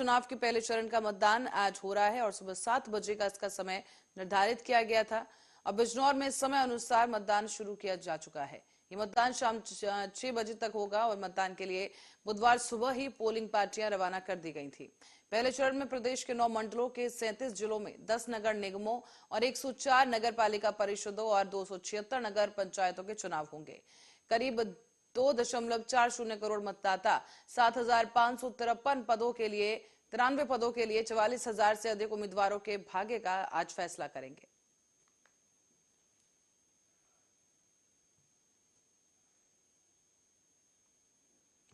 चुनाव के पहले चरण का मतदान आज हो रहा है और सुबह 7 बजे का इसका समय निर्धारित किया गया था। अब बिजनौर में समय अनुसार मतदान शुरू किया जा चुका है। ये मतदान शाम 6 बजे तक होगा और मतदान के लिए बुधवार सुबह ही पोलिंग पार्टियां रवाना कर दी गई थी। पहले चरण में प्रदेश के 9 मंडलों के 37 जिलों में 10 नगर निगमों और 104 नगर पालिका परिषदों और 276 नगर पंचायतों के चुनाव होंगे। करीब 2.40 करोड़ मतदाता 7,553 पदों के लिए 93 पदों के लिए 44,000 से अधिक उम्मीदवारों के भाग्य का आज फैसला करेंगे।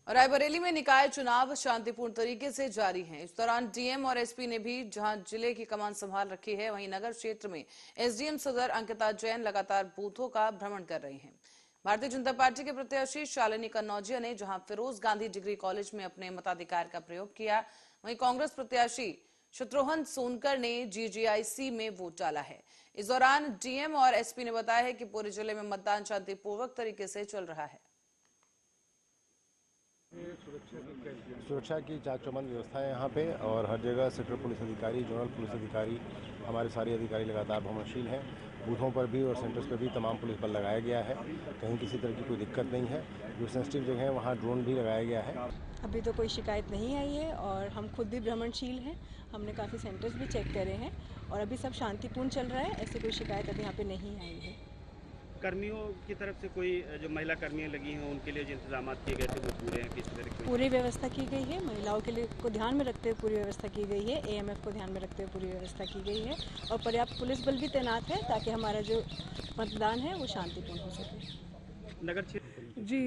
रायबरेली में निकाय चुनाव शांतिपूर्ण तरीके से जारी हैं। इस दौरान डीएम और एसपी ने भी जहां जिले की कमान संभाल रखी है, वहीं नगर क्षेत्र में एसडीएम सदर अंकिता जैन लगातार बूथों का भ्रमण कर रही हैं। भारतीय जनता पार्टी के प्रत्याशी शालिनी कन्नौजिया ने जहां फिरोज गांधी डिग्री कॉलेज में अपने मताधिकार का प्रयोग किया, वहीं कांग्रेस प्रत्याशी शत्रुघ्न सोनकर ने जीजीआईसी में वोट डाला है। इस दौरान डीएम और एसपी ने बताया है कि पूरे जिले में मतदान शांतिपूर्वक तरीके से चल रहा है। सुरक्षा की चाक चौबंद व्यवस्था है यहाँ पे और हर जगह सेक्टर पुलिस अधिकारी, जोनल पुलिस अधिकारी, हमारे सारे अधिकारी लगातार भ्रमणशील हैं। बूथों पर भी और सेंटर्स पर भी तमाम पुलिस बल लगाया गया है। कहीं किसी तरह की कोई दिक्कत नहीं है। जो सेंसिटिव जगह है वहाँ ड्रोन भी लगाया गया है। अभी तो कोई शिकायत नहीं आई है और हम खुद भी भ्रमणशील हैं। हमने काफ़ी सेंटर्स भी चेक करे हैं और अभी सब शांतिपूर्ण चल रहा है। ऐसी कोई शिकायत अभी यहाँ पे नहीं आई है। कर्मियों की तरफ से कोई जो महिला कर्मियां लगी हैं उनके लिए जो इंतजाम किए गए थे वो पूरे हैं? किस तरह की पूरी व्यवस्था की गई है। महिलाओं के लिए को ध्यान में रखते हुए पूरी व्यवस्था की गई है। एएमएफ को ध्यान में रखते हुए पूरी व्यवस्था की गई है और पर्याप्त पुलिस बल भी तैनात है ताकि हमारा जो मतदान है वो शांतिपूर्ण हो सके। नगर क्षेत्र जी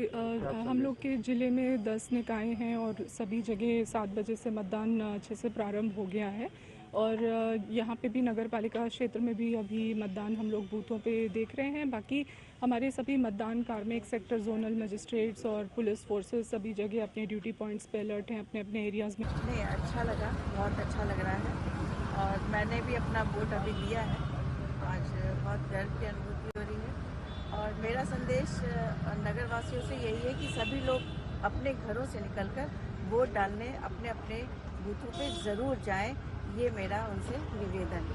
हम लोग के ज़िले में 10 निकाय हैं और सभी जगह 7 बजे से मतदान अच्छे से प्रारंभ हो गया है और यहाँ पे भी नगर पालिका क्षेत्र में भी अभी मतदान हम लोग बूथों पे देख रहे हैं। बाकी हमारे सभी मतदान कार्मिक, सेक्टर जोनल मजिस्ट्रेट्स और पुलिस फोर्सेस सभी जगह अपने ड्यूटी पॉइंट्स पे अलर्ट हैं अपने अपने एरियाज़ में। नहीं, अच्छा लगा, बहुत अच्छा लग रहा है और मैंने भी अपना वोट अभी दिया है। आज बहुत गर्व की अनुभूति हो रही है और मेरा संदेश नगर वासियों से यही है कि सभी लोग अपने घरों से निकलकर वोट डालने अपने अपने बूथों पे ज़रूर जाएं। ये मेरा उनसे निवेदन है।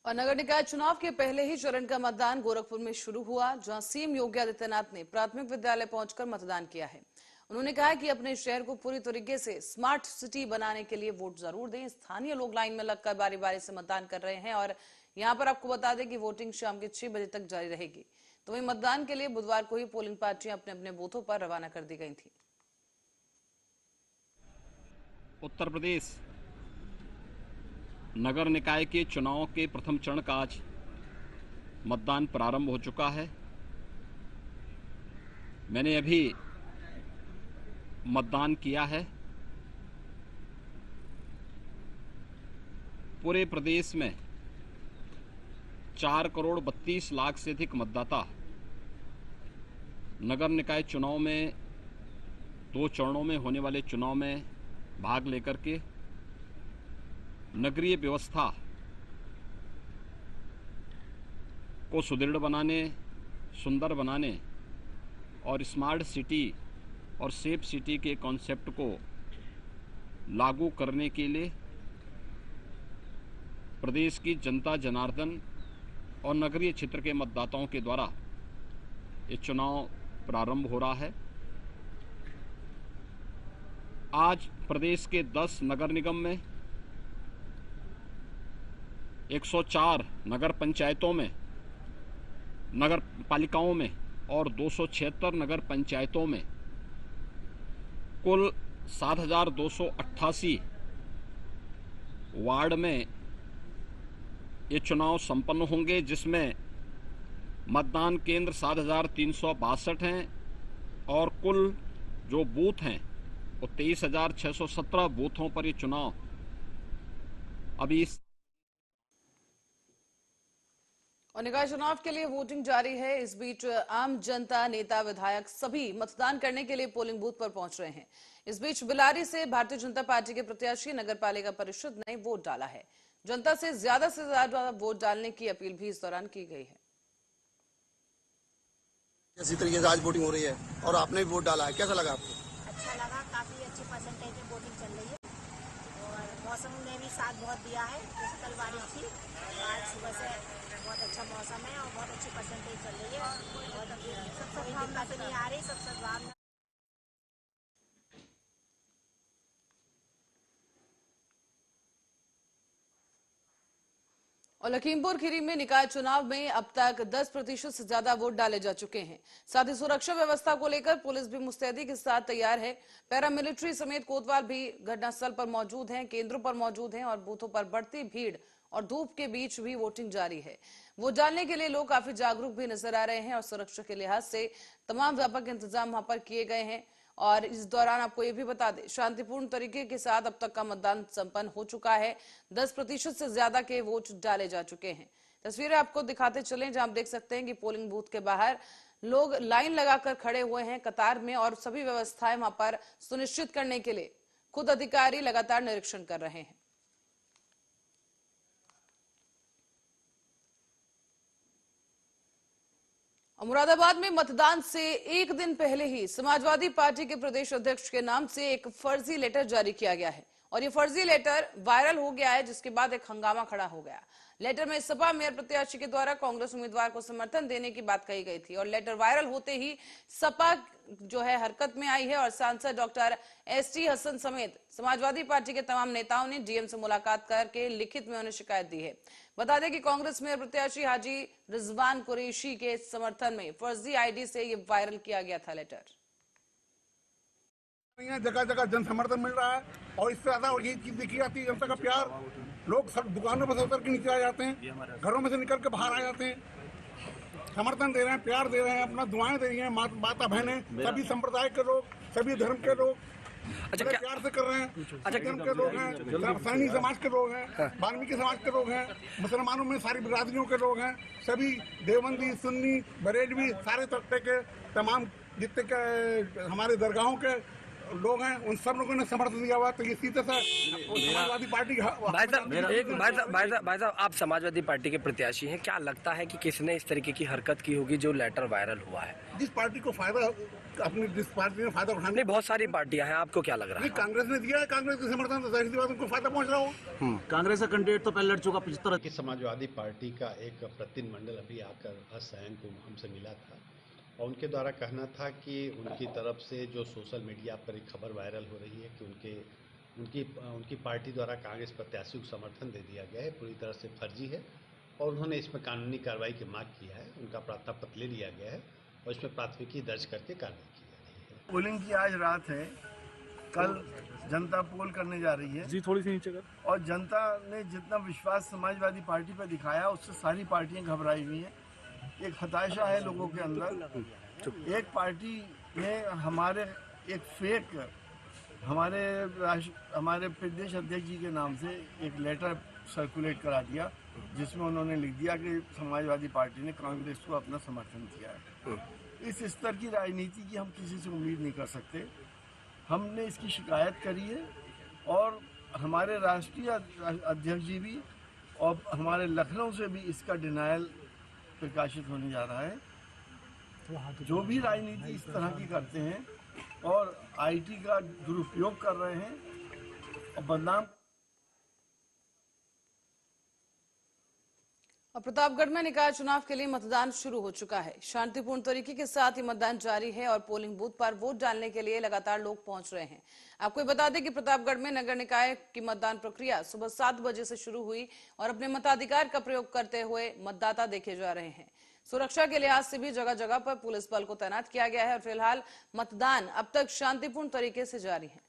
और नगर निकाय चुनाव के पहले ही चरण का मतदान गोरखपुर में शुरू हुआ, जहां सीएम योगी आदित्यनाथ ने प्राथमिक विद्यालय पहुंचकर मतदान किया है। उन्होंने कहा कि अपने शहर को पूरी तरीके से स्मार्ट सिटी बनाने के लिए वोट जरूर दें। स्थानीय लोग लाइन में लगकर बारी बारी से मतदान कर रहे हैं और यहाँ पर आपको बता दें कि वोटिंग शाम के 6 बजे तक जारी रहेगी। तो वहीं मतदान के लिए बुधवार को ही पोलिंग पार्टियां अपने अपने बूथों पर रवाना कर दी गई थी। उत्तर प्रदेश नगर निकाय के चुनाव के प्रथम चरण का आज मतदान प्रारंभ हो चुका है। मैंने अभी मतदान किया है। पूरे प्रदेश में 4,32,00,000 से अधिक मतदाता नगर निकाय चुनाव में 2 चरणों में होने वाले चुनाव में भाग लेकर के नगरीय व्यवस्था को सुदृढ़ बनाने, सुंदर बनाने और स्मार्ट सिटी और सेफ सिटी के कॉन्सेप्ट को लागू करने के लिए प्रदेश की जनता जनार्दन और नगरीय क्षेत्र के मतदाताओं के द्वारा ये चुनाव प्रारंभ हो रहा है। आज प्रदेश के 10 नगर निगम में 104 नगर पंचायतों में, नगर पालिकाओं में और 276 नगर पंचायतों में कुल 7,288 वार्ड में ये चुनाव संपन्न होंगे, जिसमें मतदान केंद्र 7,362 हैं और कुल जो बूथ हैं वो 23,617 बूथों पर ये चुनाव अभी और निकाय चुनाव के लिए वोटिंग जारी है। इस बीच आम जनता, नेता, विधायक सभी मतदान करने के लिए पोलिंग बूथ पर पहुंच रहे हैं। इस बीच बिलारी से भारतीय जनता पार्टी के प्रत्याशी नगर पालिका परिषद ने वोट डाला है। जनता से ज्यादा वोट डालने की अपील भी इस दौरान की गई है। इसी तरीके से आज वोटिंग हो रही है और आपने भी वोट डाला है, कैसा लगा आपको? अच्छा लगा, काफ़ी अच्छी परसेंटेज में वोटिंग चल रही है और मौसम ने भी साथ बहुत दिया है। जैसे कल बारिश थी, आज सुबह से बहुत अच्छा मौसम है और बहुत अच्छी परसेंटेज चल रही है और सब दिक्कत नहीं आ रही, सब सद्भावना। और लखीमपुर खीरी में निकाय चुनाव में अब तक 10% से ज्यादा वोट डाले जा चुके हैं। साथ ही सुरक्षा व्यवस्था को लेकर पुलिस भी मुस्तैदी के साथ तैयार है। पैरामिलिट्री समेत कोतवाल भी घटनास्थल पर मौजूद हैं, केंद्रों पर मौजूद हैं और बूथों पर बढ़ती भीड़ और धूप के बीच भी वोटिंग जारी है। वोट डालने के लिए लोग काफी जागरूक भी नजर आ रहे हैं और सुरक्षा के लिहाज से तमाम व्यापक इंतजाम वहां पर किए गए हैं। और इस दौरान आपको ये भी बता दें, शांतिपूर्ण तरीके के साथ अब तक का मतदान संपन्न हो चुका है। 10% से ज्यादा के वोट डाले जा चुके हैं। तस्वीरें आपको दिखाते चलें, जहां आप देख सकते हैं कि पोलिंग बूथ के बाहर लोग लाइन लगाकर खड़े हुए हैं कतार में और सभी व्यवस्थाएं वहां पर सुनिश्चित करने के लिए खुद अधिकारी लगातार निरीक्षण कर रहे हैं। मुरादाबाद में मतदान से एक दिन पहले ही समाजवादी पार्टी के प्रदेश अध्यक्ष के नाम से एक फर्जी लेटर जारी किया गया है और ये फर्जी लेटर वायरल हो गया है, जिसके बाद एक हंगामा खड़ा हो गया। लेटर में सपा मेयर प्रत्याशी के द्वारा कांग्रेस उम्मीदवार को समर्थन देने की बात कही गई थी और लेटर वायरल होते ही सपा जो है हरकत में आई है और सांसद डॉक्टर एसटी हसन समेत समाजवादी पार्टी के तमाम नेताओं ने डीएम से मुलाकात करके लिखित में उन्हें शिकायत दी है। बता दें कि कांग्रेस मेयर प्रत्याशी हाजी रिजवान कुरैशी के समर्थन में फर्जी आईडी से ये वायरल किया गया था लेटर। जगह जगह जन समर्थन मिल रहा है और इससे ज्यादा ये चीज देखी जाती है, जनता का प्यार। लोग सब दुकानों पर उतर के नीचे आ जाते हैं, घरों में से निकल के बाहर आ जाते हैं, समर्थन दे रहे हैं, प्यार दे रहे हैं, अपना दुआएं दे रही हैं। माता बहनें, सभी संप्रदाय के लोग, सभी धर्म के लोग प्यार से कर रहे हैं। धर्म के लोग हैं, सैनी समाज के लोग हैं, वाल्मीकि समाज के लोग हैं, मुसलमानों में सारी बिरादरियों के लोग हैं, सभी देवबंदी, सुन्नी, बरेलवी, सारे तबके के तमाम जितने के हमारे दरगाहों के लोग हैं, उन सब लोगों ने समर्थन दिया हुआ। तो ये सीधे से समाजवादी पार्टी भाई साहब आप समाजवादी पार्टी के प्रत्याशी हैं, क्या लगता है कि किसने इस तरीके की हरकत की होगी जो लेटर वायरल हुआ है? जिस पार्टी को फायदा, अपनी जिस पार्टी ने फायदा उठाने, बहुत सारी पार्टियां हैं, आपको क्या लग रहा है? कांग्रेस ने दिया है, कांग्रेस के समर्थन तो जाहिर सी बात उनको फायदा पहुंच रहा हो। कांग्रेस का कैंडिडेट तो पहले लड़ चुका 75 की। समाजवादी पार्टी का एक प्रतिनिधिमंडल अभी आकर असहन को हमसे मिला था और उनके द्वारा कहना था कि उनकी तरफ से जो सोशल मीडिया पर एक खबर वायरल हो रही है कि उनकी पार्टी द्वारा कांग्रेस प्रत्याशी को समर्थन दे दिया गया है, पूरी तरह से फर्जी है और उन्होंने इसमें कानूनी कार्रवाई की मांग की है। उनका प्रार्थना पत्र ले लिया गया है और इसमें प्राथमिकी दर्ज करके कार्रवाई की जा रही है। पोलिंग की आज रात है, कल जनता पोल करने जा रही है जी, थोड़ी सी नीचे कर। और जनता ने जितना विश्वास समाजवादी पार्टी पर दिखाया उससे सारी पार्टियां घबराई हुई हैं। एक हताशा है लोगों के अंदर। एक पार्टी ने हमारे एक फेक हमारे प्रदेश अध्यक्ष जी के नाम से एक लेटर सर्कुलेट करा दिया, जिसमें उन्होंने लिख दिया कि समाजवादी पार्टी ने कांग्रेस को अपना समर्थन किया है। इस स्तर की राजनीति की हम किसी से उम्मीद नहीं कर सकते। हमने इसकी शिकायत करी है और हमारे राष्ट्रीय अध्यक्ष जी भी और हमारे लखनऊ से भी इसका डिनायल प्रकाशित होने जा रहा है। जो भी राजनीति इस तरह की करते हैं और आईटी का दुरुपयोग कर रहे हैं और बदनाम। और प्रतापगढ़ में निकाय चुनाव के लिए मतदान शुरू हो चुका है। शांतिपूर्ण तरीके के साथ ही मतदान जारी है और पोलिंग बूथ पर वोट डालने के लिए लगातार लोग पहुंच रहे हैं। आपको बता दें कि प्रतापगढ़ में नगर निकाय की मतदान प्रक्रिया सुबह 7 बजे से शुरू हुई और अपने मताधिकार का प्रयोग करते हुए मतदाता देखे जा रहे हैं। सुरक्षा के लिहाज से भी जगह जगह पर पुलिस बल को तैनात किया गया है और फिलहाल मतदान अब तक शांतिपूर्ण तरीके से जारी है।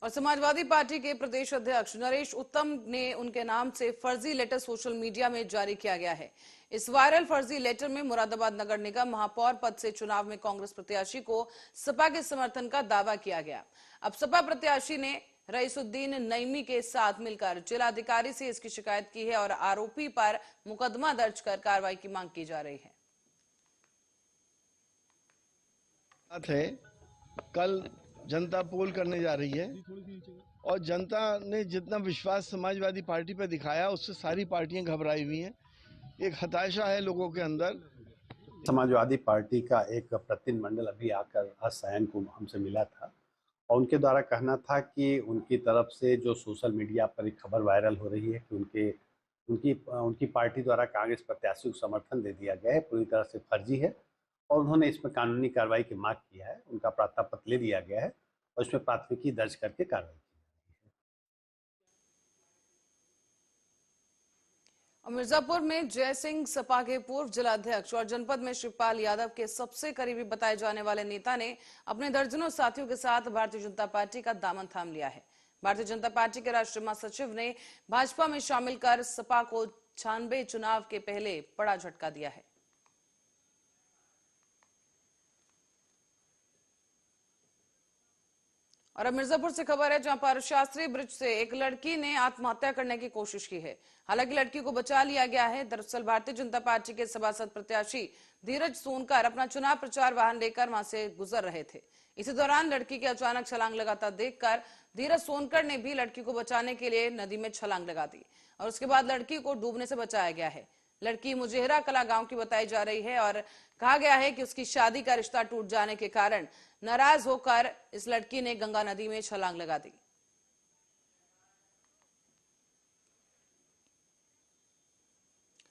और समाजवादी पार्टी के प्रदेश अध्यक्ष नरेश उत्तम ने उनके नाम से फर्जी लेटर सोशल मीडिया में जारी किया गया है। इस वायरल फर्जी लेटर में मुरादाबाद नगर निगम महापौर पद से चुनाव में कांग्रेस प्रत्याशी को सपा के समर्थन का दावा किया गया। अब सपा प्रत्याशी ने रईसुद्दीन नईमी के साथ मिलकर जिलाधिकारी से इसकी शिकायत की है और आरोपी पर मुकदमा दर्ज कर कार्रवाई की मांग की जा रही है। कल जनता पोल करने जा रही है और जनता ने जितना विश्वास समाजवादी पार्टी पर दिखाया उससे सारी पार्टियां घबराई हुई हैं। एक हताशा है लोगों के अंदर। समाजवादी पार्टी का एक प्रतिनिधिमंडल अभी आकर आज सायं को हमसे मिला था और उनके द्वारा कहना था कि उनकी तरफ से जो सोशल मीडिया पर एक खबर वायरल हो रही है कि उनकी पार्टी द्वारा कांग्रेस प्रत्याशी को समर्थन दे दिया गया है, पूरी तरह से फर्जी है और उन्होंने इसमें कानूनी कार्रवाई की मांग किया है। उनका प्रार्थनापत्र ले लिया गया है और इसमें प्राथमिकी दर्ज करके कार्रवाई की जा रही है। मिर्जापुर में जय सिंह सपा के पूर्व जिलाध्यक्ष और जनपद में शिवपाल यादव के सबसे करीबी बताए जाने वाले नेता ने अपने दर्जनों साथियों के साथ भारतीय जनता पार्टी का दामन थाम लिया है। भारतीय जनता पार्टी के राष्ट्रीय महासचिव ने भाजपा में शामिल कर सपा को 96 चुनाव के पहले बड़ा झटका दिया है। और अब मिर्जापुर से खबर है, जहां पर शास्त्री ब्रिज से एक लड़की ने आत्महत्या करने की कोशिश की है। हालांकि लड़की को बचा लिया गया है। दरअसल भारतीय जनता पार्टी के सभासद प्रत्याशी धीरज सोनकर अपना चुनाव प्रचार वाहन लेकर वहां से गुजर रहे थे। इसी दौरान लड़की के अचानक छलांग लगाता देखकर धीरज सोनकर ने भी लड़की को बचाने के लिए नदी में छलांग लगा दी और उसके बाद लड़की को डूबने से बचाया गया है। लड़की मुजेहरा कला गांव की बताई जा रही है और कहा गया है कि उसकी शादी का रिश्ता टूट जाने के कारण नाराज होकर इस लड़की ने गंगा नदी में छलांग लगा दी।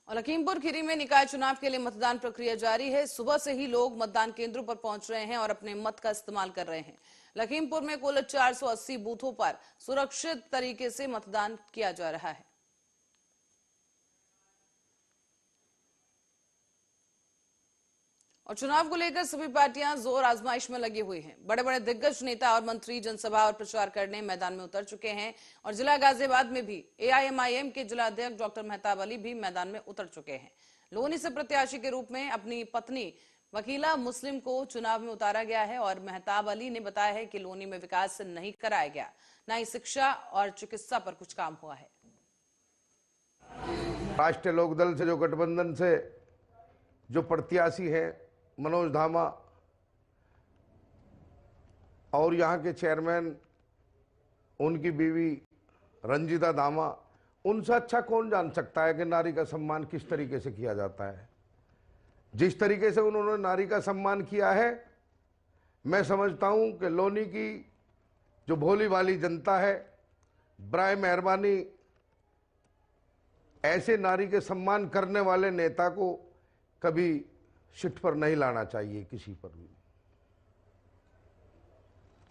और लखीमपुर खीरी में निकाय चुनाव के लिए मतदान प्रक्रिया जारी है। सुबह से ही लोग मतदान केंद्रों पर पहुंच रहे हैं और अपने मत का इस्तेमाल कर रहे हैं। लखीमपुर में कुल 480 बूथों पर सुरक्षित तरीके से मतदान किया जा रहा है। और चुनाव को लेकर सभी पार्टियां जोर आजमाइश में लगी हुई हैं। बड़े बड़े दिग्गज नेता और मंत्री जनसभा और प्रचार करने मैदान में उतर चुके हैं और जिला गाजियाबाद में भी एआईएमआईएम के जिला अध्यक्ष डॉक्टर मेहताब अली भी मैदान में उतर चुके हैं। लोनी से प्रत्याशी के रूप में अपनी पत्नी वकीला मुस्लिम को चुनाव में उतारा गया है और मेहताब अली ने बताया है कि लोनी में विकास नहीं कराया गया, न ही शिक्षा और चिकित्सा पर कुछ काम हुआ है। राष्ट्रीय लोकदल से जो गठबंधन से जो प्रत्याशी है मनोज धामा और यहाँ के चेयरमैन उनकी बीवी रंजीता धामा, उनसे अच्छा कौन जान सकता है कि नारी का सम्मान किस तरीके से किया जाता है। जिस तरीके से उन्होंने नारी का सम्मान किया है, मैं समझता हूं कि लोनी की जो भोली भाली जनता है, बराए मेहरबानी ऐसे नारी के सम्मान करने वाले नेता को कभी शिट पर नहीं लाना चाहिए किसी पर भी।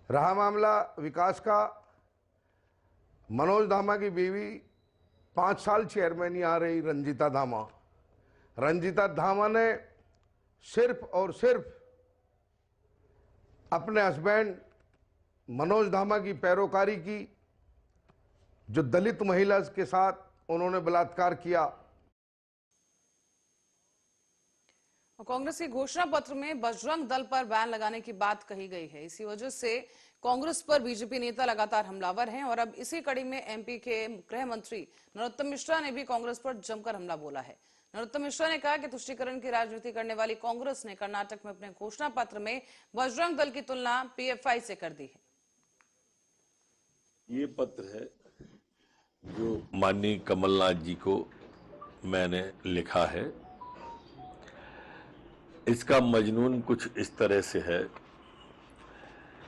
रहा मामला विकास का, मनोज धामा की बीवी 5 साल चेयरमैन ही आ रही रंजीता धामा। रंजीता धामा ने सिर्फ और सिर्फ अपने हस्बैंड मनोज धामा की पैरोकारी की, जो दलित महिला के साथ उन्होंने बलात्कार किया। कांग्रेस के घोषणा पत्र में बजरंग दल पर बैन लगाने की बात कही गई है। इसी वजह से कांग्रेस पर बीजेपी नेता लगातार हमलावर हैं और अब इसी कड़ी में एमपी के गृह मंत्री नरोत्तम मिश्रा ने भी कांग्रेस पर जमकर हमला बोला है। नरोत्तम मिश्रा ने कहा कि तुष्टीकरण की राजनीति करने वाली कांग्रेस ने कर्नाटक में अपने घोषणा पत्र में बजरंग दल की तुलना पीएफआई से कर दी है। ये पत्र है जो माननीय कमलनाथ जी को मैंने लिखा है। इसका मजनून कुछ इस तरह से है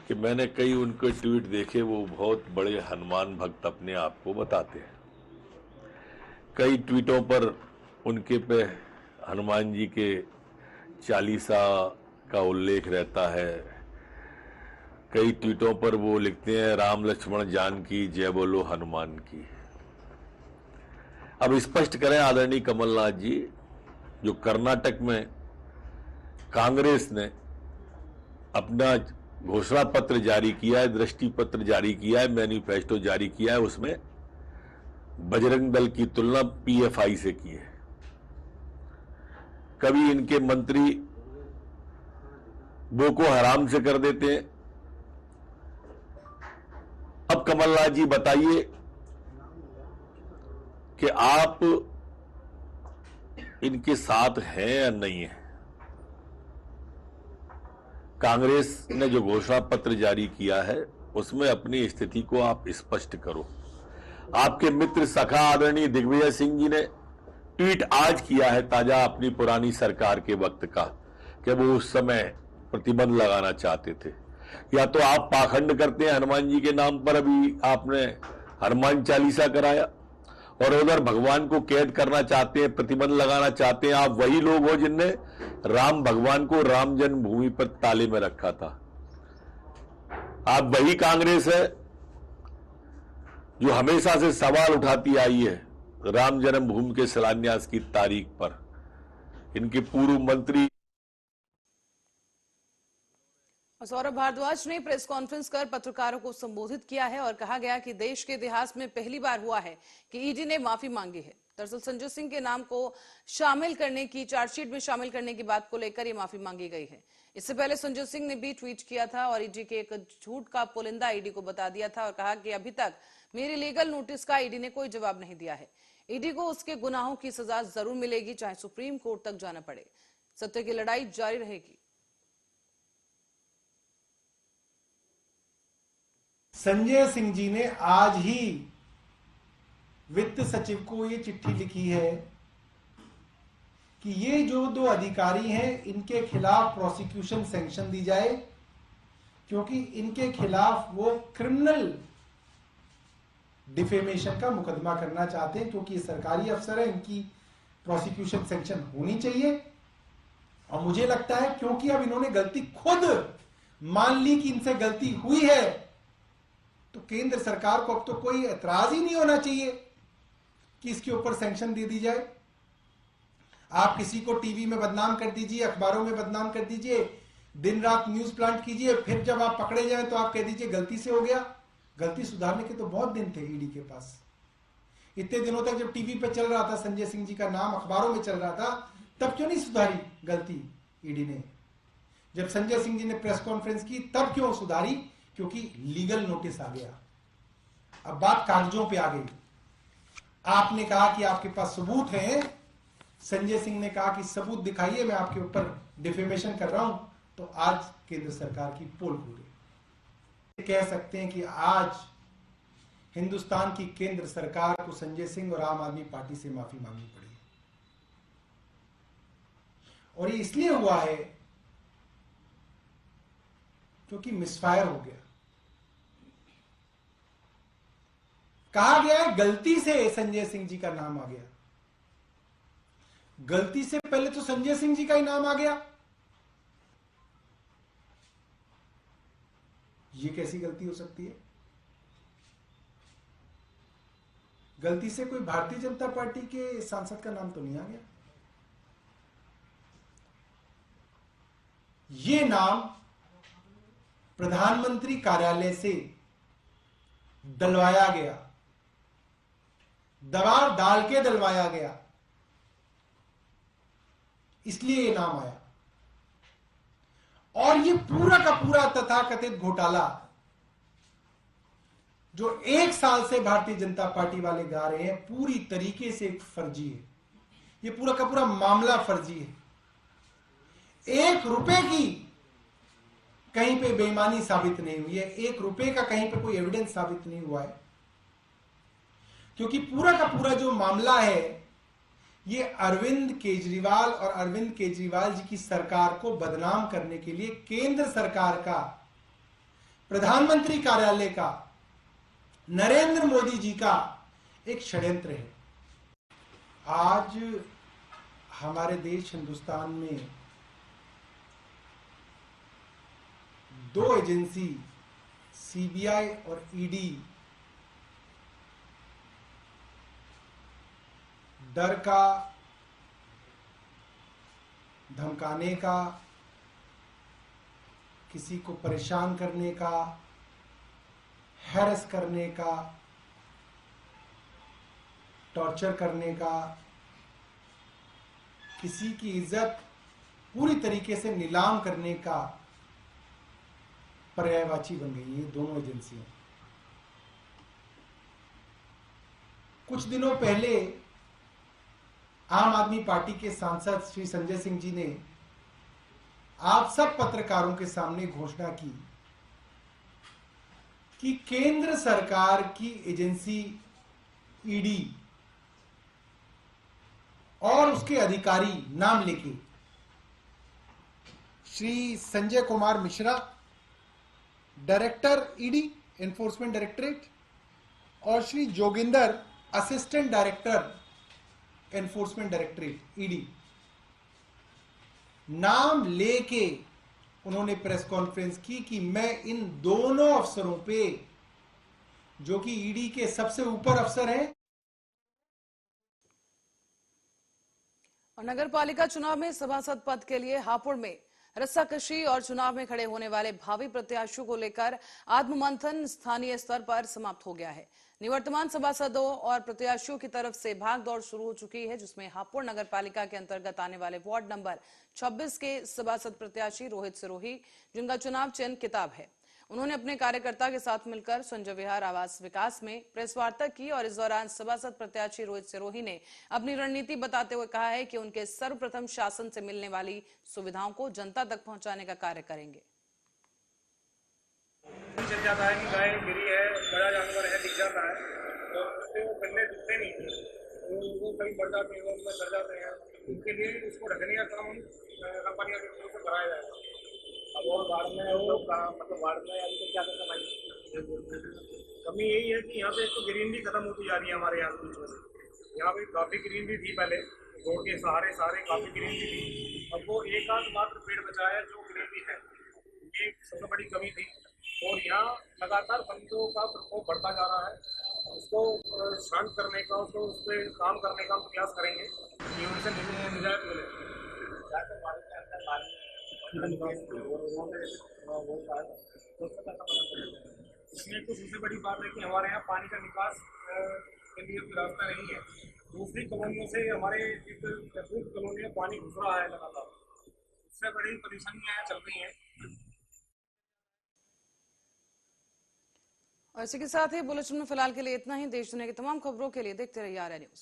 कि मैंने कई उनके ट्वीट देखे, वो बहुत बड़े हनुमान भक्त अपने आप को बताते हैं। कई ट्वीटों पर उनके पे हनुमान जी के चालीसा का उल्लेख रहता है। कई ट्वीटों पर वो लिखते हैं राम लक्ष्मण जानकी जय बोलो हनुमान की। अब स्पष्ट करें आदरणीय कमलनाथ जी, जो कर्नाटक में कांग्रेस ने अपना घोषणा पत्र जारी किया है, दृष्टि पत्र जारी किया है, मैनिफेस्टो जारी किया है, उसमें बजरंग दल की तुलना पीएफआई से की है। कभी इनके मंत्री बोको हराम से कर देते हैं। अब कमलनाथ जी बताइए कि आप इनके साथ हैं या नहीं है। कांग्रेस ने जो घोषणा पत्र जारी किया है उसमें अपनी स्थिति को आप स्पष्ट करो। आपके मित्र सखा आदरणीय दिग्विजय सिंह जी ने ट्वीट आज किया है ताजा अपनी पुरानी सरकार के वक्त का, कि वो उस समय प्रतिबंध लगाना चाहते थे। या तो आप पाखंड करते हैं हनुमान जी के नाम पर, अभी आपने हनुमान चालीसा कराया, और उधर भगवान को कैद करना चाहते हैं, प्रतिबंध लगाना चाहते हैं। आप वही लोग हो जिनने राम भगवान को राम जन्मभूमि पर ताले में रखा था। आप वही कांग्रेस है जो हमेशा से सवाल उठाती आई है राम जन्मभूमि के शिलान्यास की तारीख पर। इनके पूर्व मंत्री सौरभ भारद्वाज ने प्रेस कॉन्फ्रेंस कर पत्रकारों को संबोधित किया है और कहा गया कि देश के इतिहास में पहली बार हुआ है कि ईडी ने माफी मांगी है। दरअसल संजय सिंह के नाम को शामिल करने की, चार्जशीट में शामिल करने की बात को लेकर ये माफी मांगी गई है। इससे पहले संजय सिंह ने भी ट्वीट किया था और ईडी के एक झूठ का पुलिंदा ईडी को बता दिया था और कहा कि अभी तक मेरी लीगल नोटिस का ईडी ने कोई जवाब नहीं दिया है। ईडी को उसके गुनाहों की सजा जरूर मिलेगी, चाहे सुप्रीम कोर्ट तक जाना पड़े। सत्य की लड़ाई जारी रहेगी। संजय सिंह जी ने आज ही वित्त सचिव को ये चिट्ठी लिखी है कि ये जो दो अधिकारी हैं इनके खिलाफ प्रोसिक्यूशन सैंक्शन दी जाए, क्योंकि इनके खिलाफ वो क्रिमिनल डिफेमेशन का मुकदमा करना चाहते हैं, क्योंकि ये सरकारी अफसर है, इनकी प्रोसिक्यूशन सैंक्शन होनी चाहिए। और मुझे लगता है क्योंकि अब इन्होंने गलती खुद मान ली कि इनसे गलती हुई है, तो केंद्र सरकार को अब तो कोई एतराज ही नहीं होना चाहिए कि इसके ऊपर सैंक्शन दे दी जाए। आप किसी को टीवी में बदनाम कर दीजिए, अखबारों में बदनाम कर दीजिए, दिन रात न्यूज प्लांट कीजिए, फिर जब आप पकड़े जाएं तो आप कह दीजिए गलती से हो गया। गलती सुधारने के तो बहुत दिन थे ईडी के पास। इतने दिनों तक जब टीवी पे चल रहा था संजय सिंह जी का नाम, अखबारों में चल रहा था, तब क्यों नहीं सुधारी गलती ईडी ने? जब संजय सिंह जी ने प्रेस कॉन्फ्रेंस की तब क्यों सुधारी? क्योंकि लीगल नोटिस आ गया। अब बात कागजों पे आ गई। आपने कहा कि आपके पास सबूत हैं, संजय सिंह ने कहा कि सबूत दिखाइए, मैं आपके ऊपर डिफेमेशन कर रहा हूं, तो आज केंद्र सरकार की पोल खुल गई। कह सकते हैं कि आज हिंदुस्तान की केंद्र सरकार को संजय सिंह और आम आदमी पार्टी से माफी मांगनी पड़ी। और ये इसलिए हुआ है क्योंकि मिसफायर हो गया। कहा गया है गलती से संजय सिंह जी का नाम आ गया। गलती से पहले तो संजय सिंह जी का ही नाम आ गया। ये कैसी गलती हो सकती है? गलती से कोई भारतीय जनता पार्टी के सांसद का नाम तो नहीं आ गया। ये नाम प्रधानमंत्री कार्यालय से डलवाया गया, दबाव डाल के डलवाया गया, इसलिए ये नाम आया। और ये पूरा का पूरा तथाकथित घोटाला जो 1 साल से भारतीय जनता पार्टी वाले गा रहे हैं, पूरी तरीके से एक फर्जी है। ये पूरा का पूरा मामला फर्जी है। 1 रुपए की कहीं पे बेईमानी साबित नहीं हुई है, 1 रुपए का कहीं पे कोई एविडेंस साबित नहीं हुआ है, क्योंकि पूरा का पूरा जो मामला है ये अरविंद केजरीवाल और अरविंद केजरीवाल जी की सरकार को बदनाम करने के लिए केंद्र सरकार का, प्रधानमंत्री कार्यालय का, नरेंद्र मोदी जी का एक षड्यंत्र है। आज हमारे देश हिंदुस्तान में 2 एजेंसी सीबीआई और ईडी डर का, धमकाने का, किसी को परेशान करने का, हैरेस करने का, टॉर्चर करने का, किसी की इज्जत पूरी तरीके से नीलाम करने का पर्यायवाची बन गई है दोनों एजेंसियां। कुछ दिनों पहले आम आदमी पार्टी के सांसद श्री संजय सिंह जी ने आप सब पत्रकारों के सामने घोषणा की कि केंद्र सरकार की एजेंसी ईडी और उसके अधिकारी नाम लेके Shri Sanjay Kumar Mishra, director ED enforcement directorate, और Shri Joginder, assistant director enforcement directorate ED. नाम लेके उन्होंने प्रेस कॉन्फ्रेंस की कि मैं इन दोनों अफसरों पे, जो कि ईडी के सबसे ऊपर अफसर हैं। और नगर पालिका चुनाव में सभासद पद के लिए हापुड़ में रस्साकशी और चुनाव में खड़े होने वाले भावी प्रत्याशियों को लेकर आत्ममंथन स्थानीय स्तर पर समाप्त हो गया है। निवर्तमान सभासदों और प्रत्याशियों की तरफ से भागदौड़ शुरू हो चुकी है, जिसमें हापुड़ नगर पालिका के अंतर्गत आने वाले वार्ड नंबर 26 के सभासद प्रत्याशी रोहित सिरोही, जिनका चुनाव चिन्ह किताब है, उन्होंने अपने कार्यकर्ता के साथ मिलकर संजय विहार आवास विकास में प्रेस वार्ता की। और इस दौरान सभासद प्रत्याशी रोहित सिरोही ने अपनी रणनीति बताते हुए कहा है कि उनके सर्वप्रथम शासन से मिलने वाली सुविधाओं को जनता तक पहुंचाने का कार्य करेंगे। चल जाता है कि गाय गिरी है, बड़ा जानवर है, दिख जाता है, तो उससे वो गन्ने दिखते नहीं, वो कहीं बढ़ जाते हैं, उनमें सड़ जाते हैं। उनके लिए उसको रखने का काम कंपनियों की तरफ से कराया जाएगा। अब और बाढ़ में मतलब बाढ़ में अभी तो क्या करना है, कमी यही है कि यहाँ पे तो ग्रीनरी खत्म होती जा रही है हमारे यहाँ बीच में से। यहाँ पे काफ़ी ग्रीनरी थी पहले, रोड के सहारे काफ़ी ग्रीनरी थी, अब वो एक आध मात्र पेड़ बचा है जो ग्रीनरी है, ये सबसे बड़ी कमी थी। और यहाँ लगातार बंदों का प्रकोप बढ़ता जा रहा है, उसको शांत करने का, उसको उस पर काम करने का हम प्रयास करेंगे कि उनसे निजात मिले। इसमें कुछ सबसे बड़ी बात है कि हमारे यहाँ पानी का निकास के लिए कोई रास्ता नहीं है। दूसरी कॉलोनियों से हमारे एक कॉलोनी में पानी घुस रहा है लगातार, उससे बड़ी परेशानियाँ चल रही हैं। और इसी के साथ ही बुलेटिन में फिलहाल के लिए इतना ही। देश दुनिया की तमाम खबरों के लिए देखते रहिए आर्या न्यूज।